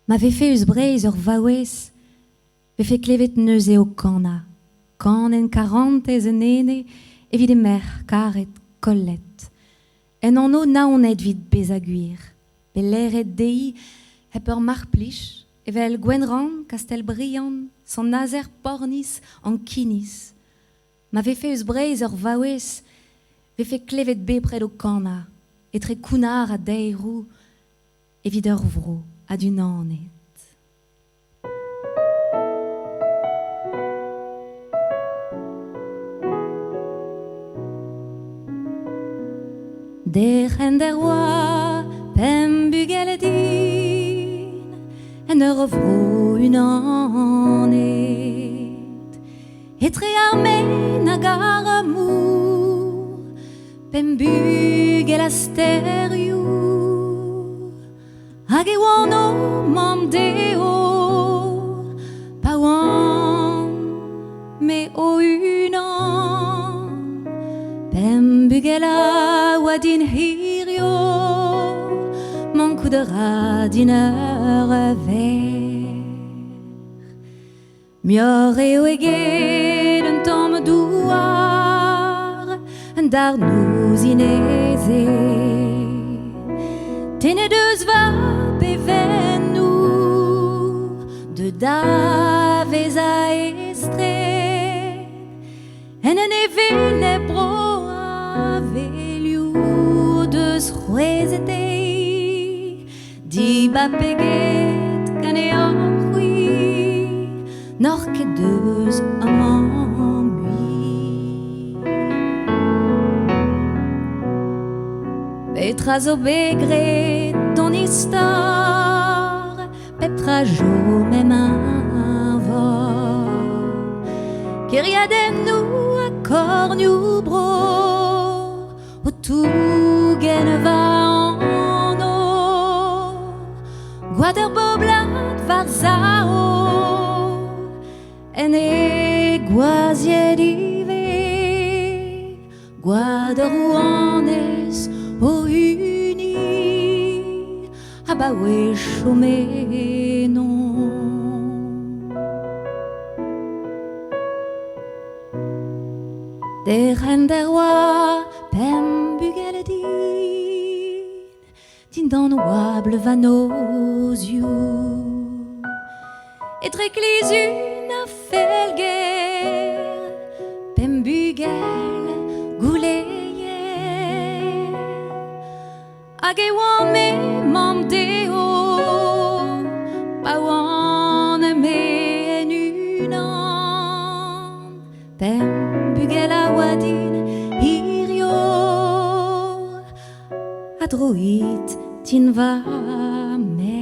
M'avait fait us breiz ur vaouez, fait klevet neus eo kana, kan en 40 en ene, evit e mer, karet, kollet. En anno naonet vid bez a gwir, be leret dei, hep ur marplich, evel Gwenran, Castelbriand, son nazer pornis an kinis. M'avait fait us breiz ur vaouez, fait klevet be pred o kana, etre kounar a deirou, evit ur vro a du nanet. Derren der oa, pem bugel din, en ur vro unanet. Etre armen hag ar amour, pem bugel asterioù, hag e oan o mam deo, pa oan me o unan, pem bugel a oa din hirio, man koudra din ur ver. Mior eo eget un tamm douar, un dar nouz ineze. Tene deus va beven nou, de davez a estret, en e vele bro a velioù deus c'hwezet di ba peget gant e c'hwi, nor ket deus amañ mui. Petra zo begret ton istor, petra jo mem un vor, keriadennoù a kornioù bro, o tougen va anno, gwad ur boblad war zao, en e gwaziet ive, gwad ur ouanez o uni, a ba wech o menon. Derren der oa, pem bugel din dan oabl va nozioù, etre klizun a felger, pem bugel gouleier, hag e oan me mam deo, pa oan me en unan, pem bugel a oa din hirio, a droit din va mer.